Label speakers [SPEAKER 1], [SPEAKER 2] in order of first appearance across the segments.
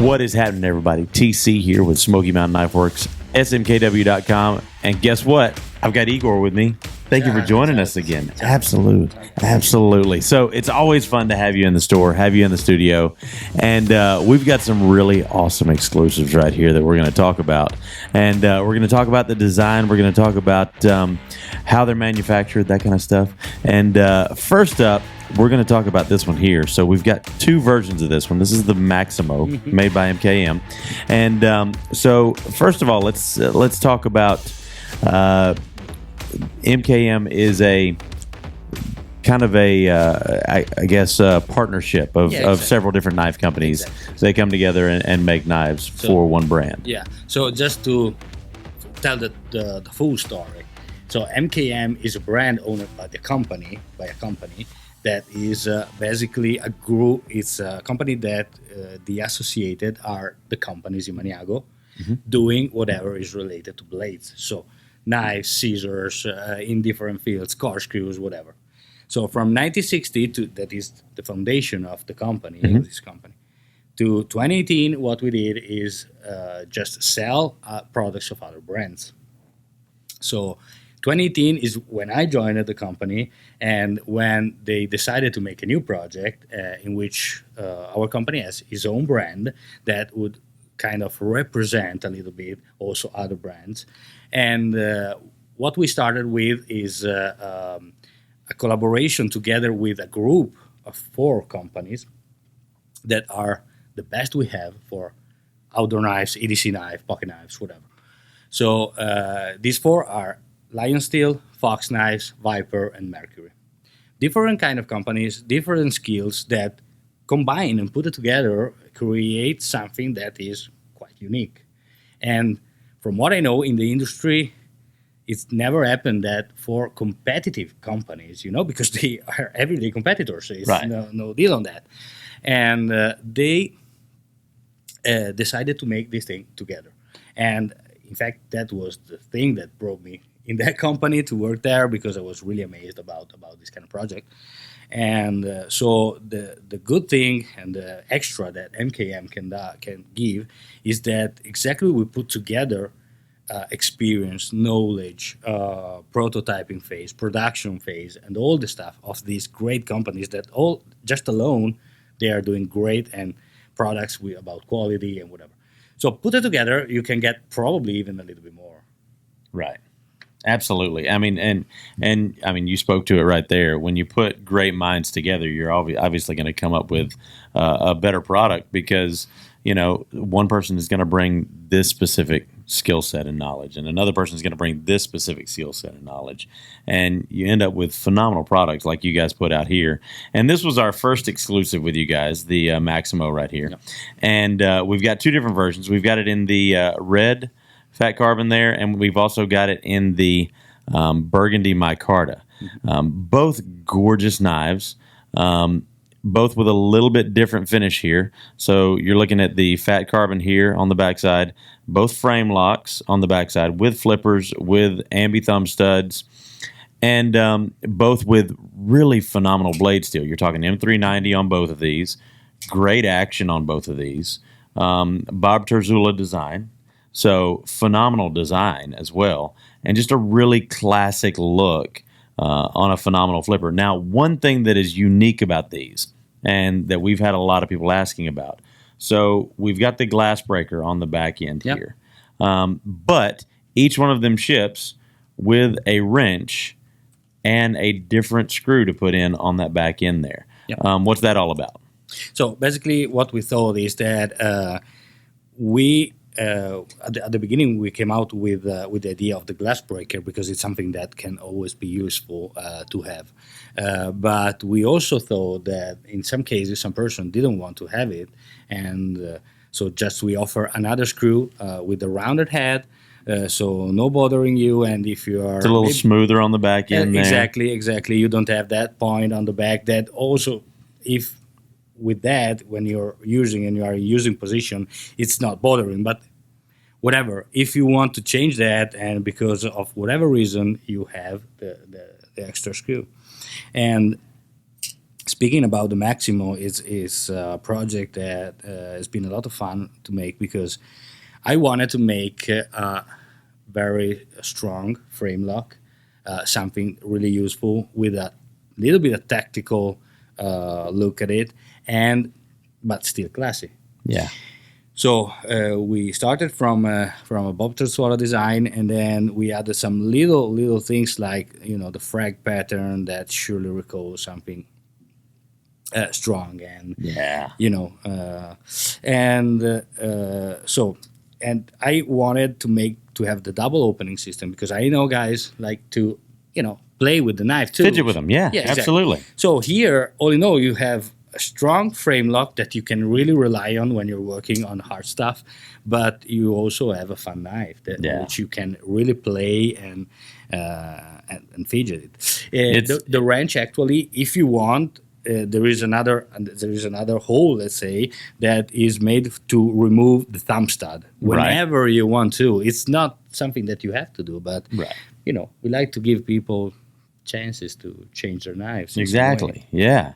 [SPEAKER 1] What is happening, everybody? TC here with Smoky Mountain Knife Works, smkw.com. And guess what? I've got Igor with me. Thank you for joining us again. Absolutely. So it's always fun to have you in the store, have you in the studio. And we've got some really awesome exclusives right here that we're going to talk about. And we're going to talk about the design. We're going to talk about how they're manufactured, that kind of stuff. And first up, we're going to talk about this one here. So we've got two versions of this one. This is the Maximo, made by MKM. And so first of all, let's talk about MKM is a kind of a, I guess, partnership of several different knife companies. Exactly. They come together and make knives for one brand.
[SPEAKER 2] Yeah. So just to tell the full story. So MKM is a brand owned by a company that is basically a group. It's a company that the associated are the companies in Maniago doing whatever is related to blades. So knives, scissors, in different fields, corkscrews, whatever. So from 1960 to that is the foundation of the company, this company, to 2018, what we did is just sell products of other brands. So 2018 is when I joined the company and when they decided to make a new project in which our company has its own brand that would kind of represent a little bit also other brands. And what we started with is a collaboration together with a group of 4 companies that are the best we have for outdoor knives, EDC knife, pocket knives, whatever. So these 4 are Lion Steel, Fox Knives, Viper, and Mercury. Different kind of companies, different skills that combine and put it together, create something that is quite unique. And from what I know in the industry, it's never happened that for competitive companies, because they are everyday competitors. So it's no deal on that. And they decided to make this thing together. And in fact, that was the thing that brought me in that company to work there, because I was really amazed about this kind of project. And so the good thing and the extra that MKM can give is that exactly we put together experience, knowledge, prototyping phase, production phase, and all the stuff of these great companies that all just alone they are doing great and products about quality and whatever. So put it together, you can get probably even a little bit more.
[SPEAKER 1] Right. Absolutely. I mean, and I mean, you spoke to it right there. When you put great minds together, you're obviously going to come up with a better product because, one person is going to bring this specific skill set and knowledge, and another person is going to bring this specific skill set and knowledge. And you end up with phenomenal products like you guys put out here. And this was our first exclusive with you guys, the Maximo right here. Yep. And we've got 2 different versions. We've got it in the red fat carbon there, and we've also got it in the burgundy micarta. Both gorgeous knives, both with a little bit different finish here. So you're looking at the fat carbon here on the backside, both frame locks on the backside with flippers, with ambi thumb studs, and both with really phenomenal blade steel. You're talking M390 on both of these, great action on both of these, Bob Terzula design. So phenomenal design as well, and just a really classic look on a phenomenal flipper. Now, one thing that is unique about these, and that we've had a lot of people asking about, so we've got the glass breaker on the back end here, but each one of them ships with a wrench and a different screw to put in on that back end there. What's that all about?
[SPEAKER 2] So basically, what we thought is that we. At the beginning, we came out with the idea of the glass breaker because it's something that can always be useful to have. But we also thought that in some cases, some person didn't want to have it, and so just we offer another screw with a rounded head, so no bothering you. And if you are
[SPEAKER 1] it's a little smoother on the back end,
[SPEAKER 2] exactly, you don't have that point on the back. That also, if with that, when you're using and you are in using position, it's not bothering. But whatever, if you want to change that, and because of whatever reason, you have the extra screw. And speaking about the Maximo, is a project that has been a lot of fun to make because I wanted to make a very strong frame lock, something really useful with a little bit of tactical look at it, and but still classy.
[SPEAKER 1] Yeah.
[SPEAKER 2] So we started from a Bob Swallow design, and then we added some little things like the frag pattern that surely recalls something strong, and
[SPEAKER 1] Yeah.
[SPEAKER 2] so and I wanted to have the double opening system because I know guys like to play with the knife too.
[SPEAKER 1] Fidget with them. Yeah,
[SPEAKER 2] Exactly.
[SPEAKER 1] absolutely.
[SPEAKER 2] So here, all in all, you have a strong frame lock that you can really rely on when you're working on hard stuff, but you also have a fun knife which you can really play and fidget it. The wrench actually, if you want, there is another hole, let's say, that is made to remove the thumb stud whenever you want to. It's not something that you have to do, but we like to give people chances to change their knives.
[SPEAKER 1] Exactly. Yeah.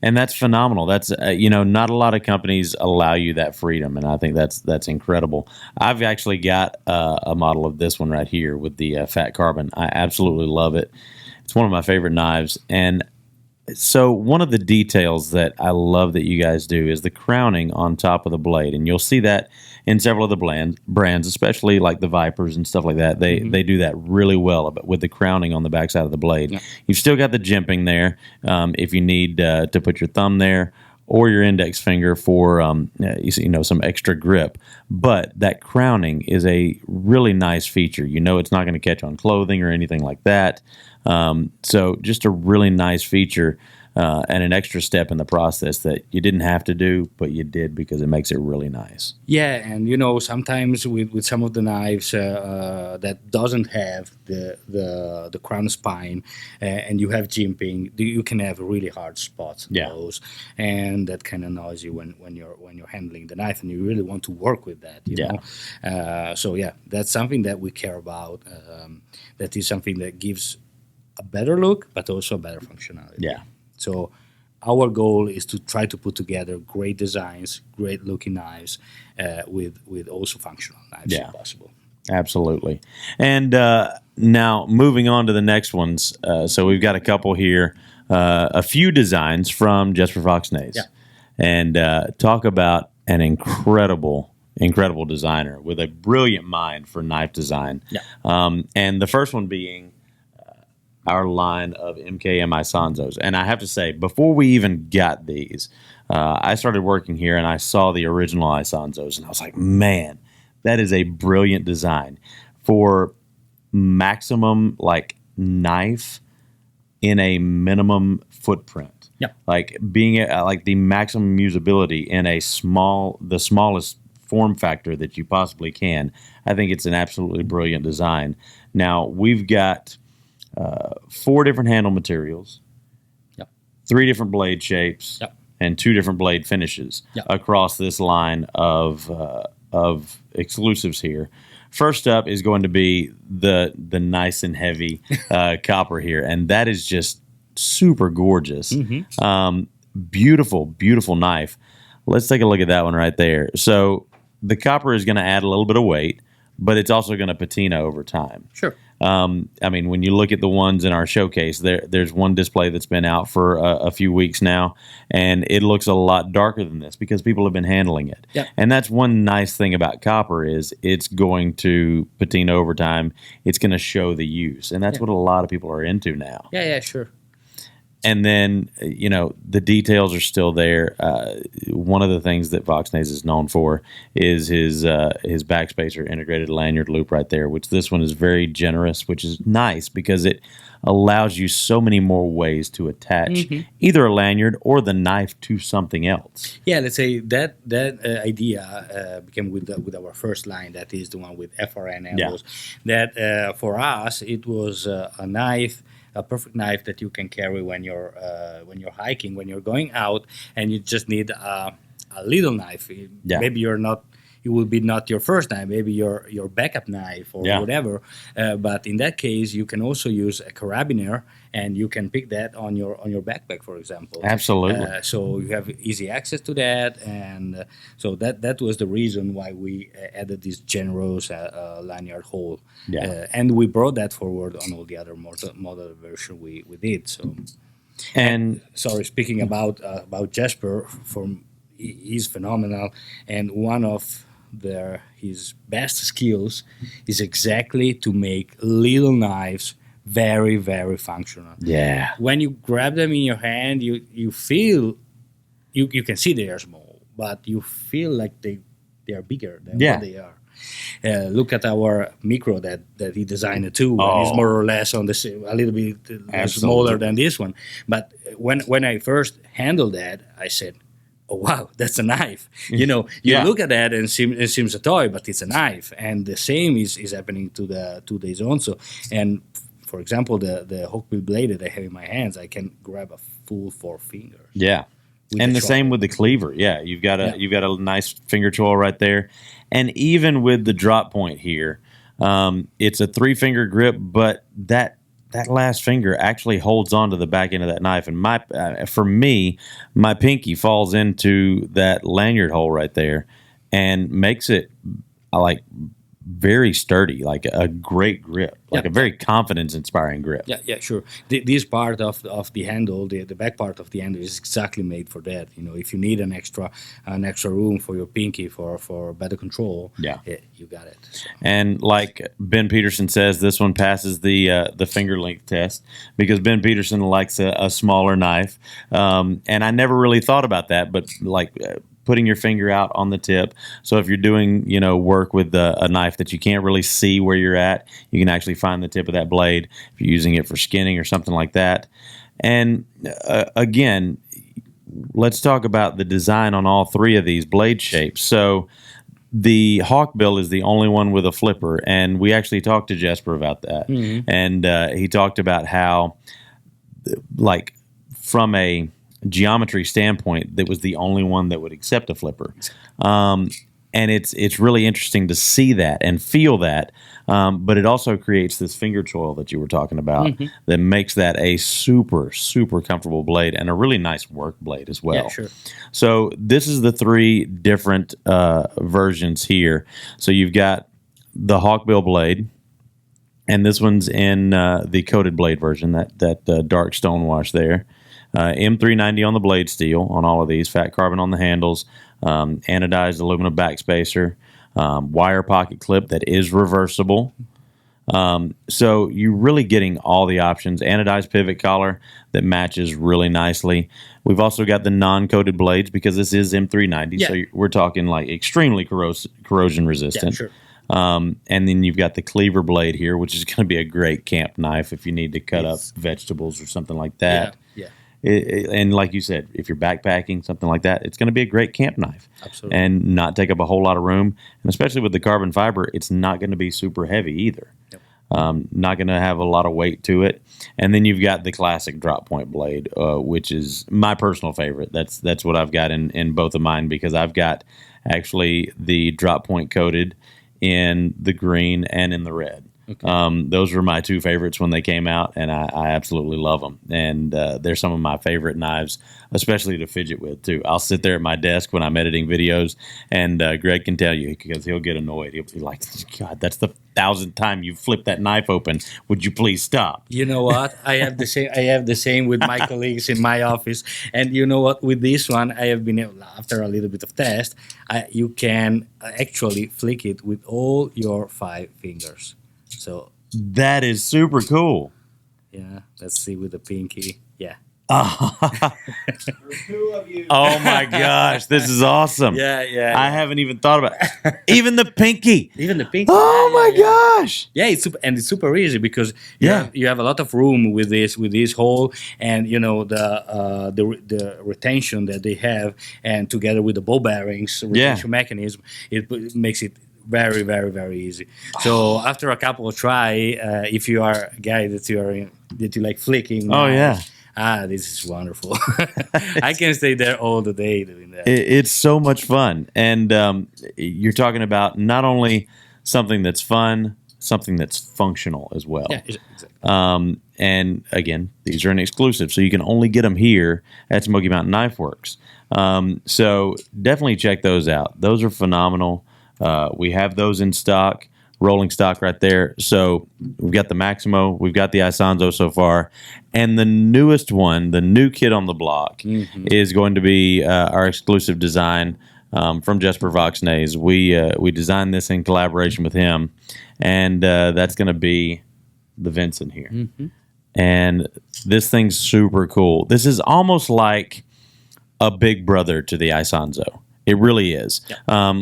[SPEAKER 1] And that's phenomenal. That's not a lot of companies allow you that freedom, and I think that's incredible. I've actually got a model of this one right here with the fat carbon. I absolutely love it. It's one of my favorite knives, and so one of the details that I love that you guys do is the crowning on top of the blade, and you'll see that in several of the brands, especially like the Vipers and stuff like that. They do that really well with the crowning on the backside of the blade. Yeah. You've still got the jimping there if you need to put your thumb there or your index finger for some extra grip. But that crowning is a really nice feature. It's not going to catch on clothing or anything like that. So just a really nice feature and an extra step in the process that you didn't have to do, but you did because it makes it really nice.
[SPEAKER 2] Yeah, and sometimes with some of the knives that doesn't have the crown spine and you have jimping, you can have really hard spots on those, and that kind of annoys you when you're handling the knife, and you really want to work with that. So that's something that we care about. That is something that gives a better look, but also a better functionality.
[SPEAKER 1] Yeah.
[SPEAKER 2] So our goal is to try to put together great designs, great looking knives, with also functional knives if possible.
[SPEAKER 1] Absolutely. And now moving on to the next ones. So we've got a couple here, a few designs from Just for Fox Nays.
[SPEAKER 2] Yeah.
[SPEAKER 1] And talk about an incredible designer with a brilliant mind for knife design.
[SPEAKER 2] Yeah.
[SPEAKER 1] And the first one being our line of MKM Isonzos. And I have to say, before we even got these, I started working here and I saw the original Isonzos, and I was like, man, that is a brilliant design for maximum knife in a minimum footprint.
[SPEAKER 2] Yeah.
[SPEAKER 1] Like being like the maximum usability in the smallest form factor that you possibly can. I think it's an absolutely brilliant design. Now we've got 4 different handle materials, 3 different blade shapes, and 2 different blade finishes across this line of exclusives here. First up is going to be the nice and heavy copper here, and that is just super gorgeous. Beautiful knife. Let's take a look at that one right there. So the copper is going to add a little bit of weight, but it's also going to patina over time.
[SPEAKER 2] Sure.
[SPEAKER 1] I mean, when you look at the ones in our showcase, there's one display that's been out for a few weeks now, and it looks a lot darker than this because people have been handling it.
[SPEAKER 2] Yep.
[SPEAKER 1] And that's one nice thing about copper is it's going to patina over time. It's going to show the use, and that's what a lot of people are into now.
[SPEAKER 2] Yeah, sure.
[SPEAKER 1] And then, the details are still there. One of the things that Fox Nays is known for is his backspacer integrated lanyard loop right there, which this one is very generous, which is nice because it allows you so many more ways to attach either a lanyard or the knife to something else.
[SPEAKER 2] Yeah, let's say that idea became with our first line, that is the one with FRN handles. Yeah. That for us, it was a knife, a perfect knife that you can carry when you're hiking, when you're going out, and you just need a little knife.
[SPEAKER 1] Yeah.
[SPEAKER 2] Maybe you're not it will be not your first knife, maybe your backup knife or whatever. But in that case, you can also use a carabiner, and you can pick that on your backpack, for example.
[SPEAKER 1] Absolutely.
[SPEAKER 2] So you have easy access to that, and so that was the reason why we added this generous lanyard hole. And we brought that forward on all the other model version we did. So. And sorry, speaking about Jasper, he's phenomenal, and one of his best skills is exactly to make little knives very, very functional.
[SPEAKER 1] Yeah.
[SPEAKER 2] When you grab them in your hand, you feel you can see they are small, but you feel like they are bigger than what they are. Look at our micro that he designed too. And it's more or less on the same, a little bit smaller than this one. But when I first handled that, I said, "Oh wow, that's a knife." You know, you look at that and it seems a toy, but it's a knife. And the same is happening to the Zonzo. And for example, the hookbill blade that I have in my hands, I can grab a full 4 fingers.
[SPEAKER 1] Yeah. And the same with the cleaver. Yeah, you've got a nice finger choil right there. And even with the drop point here, it's a 3-finger grip, but that last finger actually holds on to the back end of that knife. And for me, my pinky falls into that lanyard hole right there and makes it very sturdy, like a great grip, like a very confidence-inspiring grip.
[SPEAKER 2] Yeah, sure. This part of the handle, the back part of the handle, is exactly made for that. You know, if you need an extra room for your pinky for better control, you got it. So.
[SPEAKER 1] And like Ben Peterson says, this one passes the finger length test because Ben Peterson likes a smaller knife, and I never really thought about that, but putting your finger out on the tip. So if you're doing, work with a knife that you can't really see where you're at, you can actually find the tip of that blade if you're using it for skinning or something like that. And again, let's talk about the design on all 3 of these blade shapes. So the Hawkbill is the only one with a flipper, and we actually talked to Jesper about that. Mm-hmm. And he talked about how, from a geometry standpoint, that was the only one that would accept a flipper. And it's really interesting to see that and feel that, but it also creates this finger choil that you were talking about that makes that a super, super comfortable blade and a really nice work blade as well.
[SPEAKER 2] Yeah, sure.
[SPEAKER 1] So this is the 3 different versions here. So you've got the Hawkbill blade, and this one's in the coated blade version, that dark stonewash there. M390 on the blade steel on all of these, fat carbon on the handles, anodized aluminum backspacer, wire pocket clip that is reversible. So you're really getting all the options. Anodized pivot collar that matches really nicely. We've also got the non-coated blades because this is M390, so we're talking extremely corrosion resistant.
[SPEAKER 2] Yeah, sure.
[SPEAKER 1] And then you've got the cleaver blade here, which is going to be a great camp knife if you need to cut up vegetables or something like that.
[SPEAKER 2] Yeah.
[SPEAKER 1] And like you said, if you're backpacking, something like that, it's going to be a great camp knife.
[SPEAKER 2] Absolutely.
[SPEAKER 1] And not take up a whole lot of room. And especially with the carbon fiber, it's not going to be super heavy either.
[SPEAKER 2] Yep.
[SPEAKER 1] Not going to have a lot of weight to it. And then you've got the classic drop point blade, which is my personal favorite. That's what I've got in both of mine, because I've got actually the drop point coated in the green and in the red. Okay. Those were my 2 favorites when they came out, and I absolutely love them. And they're some of my favorite knives, especially to fidget with, too. I'll sit there at my desk when I'm editing videos, and Greg can tell you, because he'll get annoyed. He'll be like, "God, that's the 1,000th time you flipped that knife open. Would you please stop?"
[SPEAKER 2] You know what? I have the same with my colleagues in my office. And you know what? With this one, I have been able, after a little bit of test, you can actually flick it with all your 5 fingers. So
[SPEAKER 1] that is super cool.
[SPEAKER 2] Yeah, let's see with the pinky. Yeah.
[SPEAKER 3] There's 2 of you.
[SPEAKER 1] Oh my gosh, this is awesome.
[SPEAKER 2] Yeah.
[SPEAKER 1] I haven't even thought about it. Even the pinky.
[SPEAKER 2] Even the pinky.
[SPEAKER 1] Oh my gosh.
[SPEAKER 2] Yeah, it's super easy because you have a lot of room with this hole, and the retention that they have, and together with the ball bearings retention mechanism, it makes it very, very, very easy. So after a couple of try, if you are a guy that you like flicking, This is wonderful. I can stay there all the day doing that.
[SPEAKER 1] It's so much fun, and you're talking about not only something that's fun, something that's functional as well.
[SPEAKER 2] Yeah, exactly.
[SPEAKER 1] And again, these are an exclusive, so you can only get them here at Smoky Mountain Knife Works. So definitely check those out. Those are phenomenal. We have those in stock, rolling stock right there. So we've got the Maximo, we've got the Isanzo so far, and the newest one, the new kid on the block, is going to be our exclusive design from Jesper Voxnays. We designed this in collaboration with him, and that's going to be the Vincent here. And this thing's super cool. This is almost like a big brother to the Isanzo. It really is. Yeah.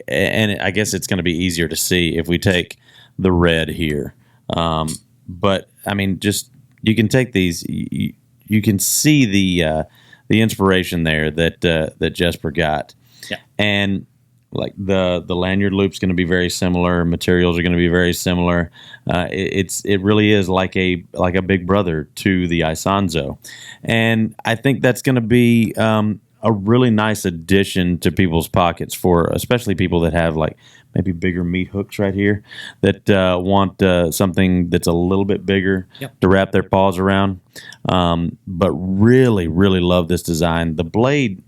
[SPEAKER 1] And I guess it's going to be easier to see if we take the red here. But I mean, just you can take these. You can see the inspiration there that Jesper got.
[SPEAKER 2] Yeah.
[SPEAKER 1] And like the lanyard loop's going to be very similar. Materials are going to be very similar. It really is like a big brother to the Isanzo, and I think that's going to be a really nice addition to people's pockets, for especially people that have like maybe bigger meat hooks right here that want something that's a little bit bigger to wrap their paws around. But really, really love this design. The blade,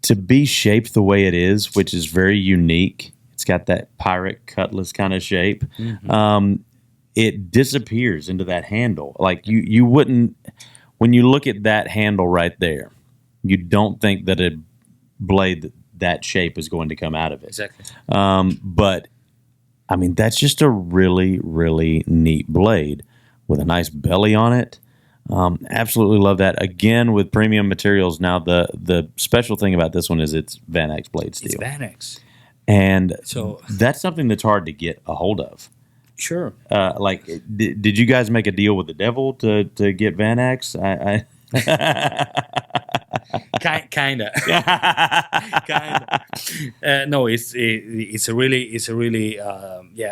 [SPEAKER 1] to be shaped the way it is, which is very unique. It's got that pirate cutlass kind of shape. It disappears into that handle. Like you wouldn't, when you look at that handle right there, you don't think that a blade that shape is going to come out of it.
[SPEAKER 2] Exactly.
[SPEAKER 1] But I mean, that's just a really, really neat blade with a nice belly on it. Absolutely love that. Again, with premium materials. Now, the special thing about this one is it's Vanex blade steel.
[SPEAKER 2] It's Vanex.
[SPEAKER 1] And
[SPEAKER 2] so
[SPEAKER 1] that's something that's hard to get a hold of.
[SPEAKER 2] Sure.
[SPEAKER 1] Did you guys make a deal with the devil to get Vanex?
[SPEAKER 2] Kinda. No, it's a really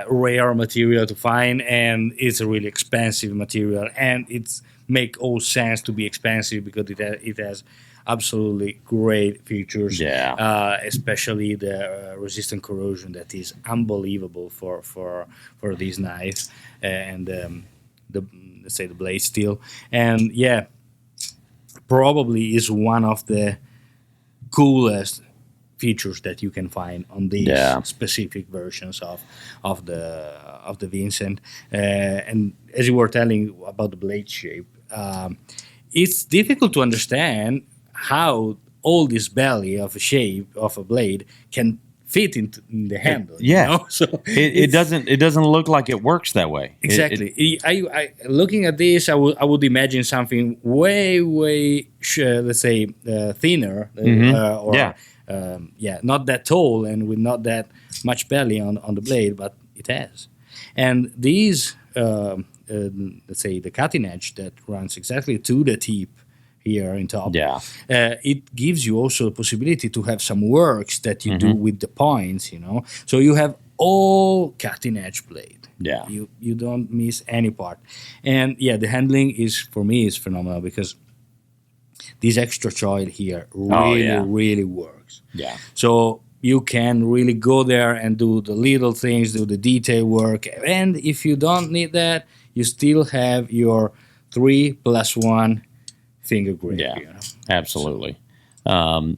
[SPEAKER 2] rare material to find, and it's a really expensive material, and it's make all sense to be expensive because it has absolutely great features.
[SPEAKER 1] Yeah.
[SPEAKER 2] Especially the resistant corrosion that is unbelievable for these knives, and let's say the blade steel, and yeah, probably is one of the coolest features that you can find on these specific versions of the Vincent. And as you were telling about the blade shape, it's difficult to understand how all this belly of a shape of a blade can fit in the handle.
[SPEAKER 1] Yeah.
[SPEAKER 2] You know? So
[SPEAKER 1] it doesn't look like it works that way.
[SPEAKER 2] Exactly. I looking at this, I would imagine something way let's say thinner, not that tall and with not that much belly on the blade, but it has. And these let's say the cutting edge that runs exactly to the tip here in top.
[SPEAKER 1] Yeah.
[SPEAKER 2] It gives you also the possibility to have some works that you do with the points, you know. So you have all cutting edge blade.
[SPEAKER 1] Yeah.
[SPEAKER 2] You don't miss any part. And yeah, the handling is, for me, is phenomenal because this extra choil here really works.
[SPEAKER 1] Yeah.
[SPEAKER 2] So you can really go there and do the little things, do the detail work. And if you don't need that, you still have your 3+1 finger grip.
[SPEAKER 1] Yeah,
[SPEAKER 2] you know?
[SPEAKER 1] Absolutely.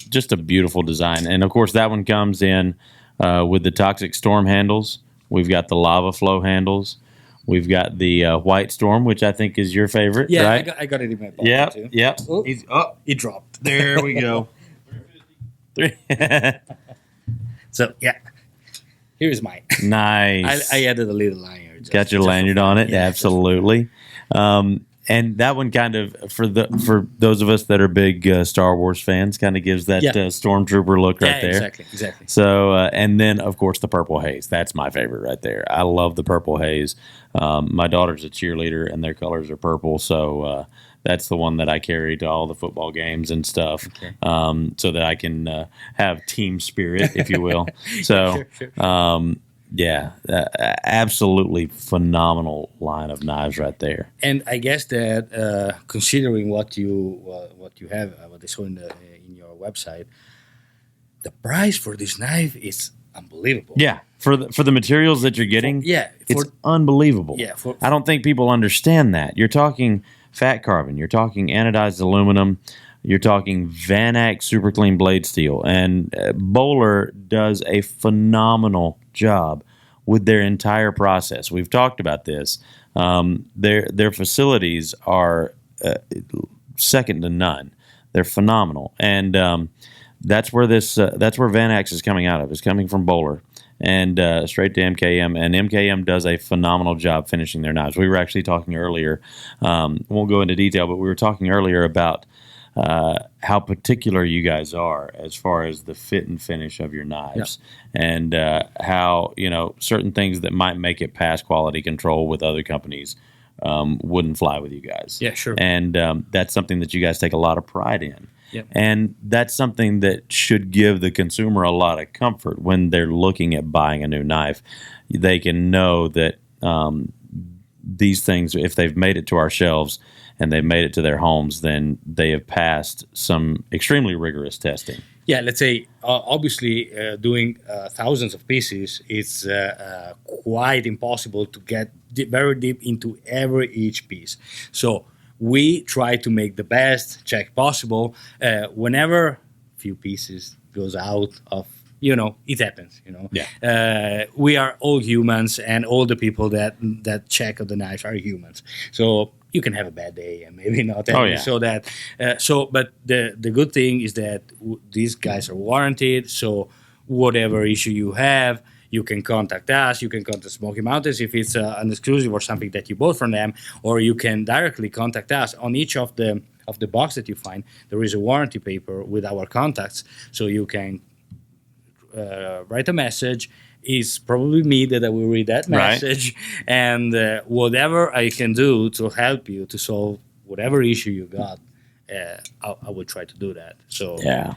[SPEAKER 1] Just a beautiful design. And, of course, that one comes in with the Toxic Storm handles. We've got the Lava Flow handles. We've got the White Storm, which I think is your favorite, right?
[SPEAKER 2] I got it in my pocket, too.
[SPEAKER 1] Yep.
[SPEAKER 2] Oh, it dropped.
[SPEAKER 1] There we go.
[SPEAKER 2] So, yeah. Here's mine.
[SPEAKER 1] Nice.
[SPEAKER 2] I added a little lanyard.
[SPEAKER 1] Got your lanyard on it? Yeah, absolutely. And that one kind of, for those of us that are big Star Wars fans, kind of gives that Stormtrooper look right there.
[SPEAKER 2] Exactly.
[SPEAKER 1] So, and then, of course, the purple haze. That's my favorite right there. I love the purple haze. My daughter's a cheerleader, and their colors are purple, so that's the one that I carry to all the football games and stuff, so that I can have team spirit, if you will. So,
[SPEAKER 2] sure.
[SPEAKER 1] Yeah, absolutely phenomenal line of knives right there.
[SPEAKER 2] And I guess that considering what you have, what I saw in your website, the price for this knife is unbelievable.
[SPEAKER 1] Yeah, for the materials that you're getting, it's unbelievable.
[SPEAKER 2] Yeah,
[SPEAKER 1] I don't think people understand that. You're talking fat carbon, you're talking anodized aluminum, you're talking Vanac super clean blade steel, and Bowler does a phenomenal job with their entire process. We've talked about this. Their facilities are second to none. They're phenomenal, and that's where Vanax is coming out of. It's coming from Bowler and straight to MKM, and MKM does a phenomenal job finishing their knives. We were actually talking earlier. Won't go into detail, but we were talking earlier about how particular you guys are as far as the fit and finish of your knives, and how certain things that might make it past quality control with other companies wouldn't fly with you guys.
[SPEAKER 2] Yeah, sure.
[SPEAKER 1] And that's something that you guys take a lot of pride in.
[SPEAKER 2] Yep.
[SPEAKER 1] And that's something that should give the consumer a lot of comfort when they're looking at buying a new knife. They can know that these things, if they've made it to our shelves and they've made it to their homes, then they have passed some extremely rigorous testing.
[SPEAKER 2] Yeah, let's say obviously doing thousands of pieces, it's quite impossible to get very deep into each piece. So we try to make the best check possible. Whenever few pieces goes out of, it happens.
[SPEAKER 1] Yeah.
[SPEAKER 2] We are all humans, and all the people that check the knives are humans. So you can have a bad day and maybe not.
[SPEAKER 1] Oh, yeah.
[SPEAKER 2] But the good thing is that these guys are warranted. So whatever issue you have, you can contact us. You can contact Smoky Mountains if it's an exclusive or something that you bought from them, or you can directly contact us. On each of the box that you find, there is a warranty paper with our contacts, so you can write a message. It's probably me that I will read that message, and whatever I can do to help you to solve whatever issue you got, I will try to do that. So
[SPEAKER 1] yeah.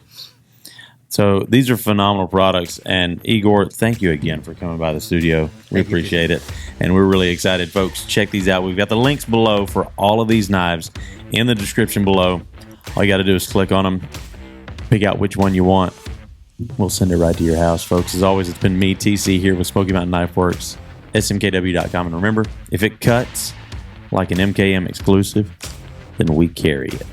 [SPEAKER 1] So these are phenomenal products, and Igor, thank you again for coming by the studio. We appreciate it, and we're really excited, folks. Check these out. We've got the links below for all of these knives in the description below. All you got to do is click on them, pick out which one you want. We'll send it right to your house, folks. As always, it's been me, TC, here with Smoky Mountain Knife Works, smkw.com. And remember, if it cuts like an MKM exclusive, then we carry it.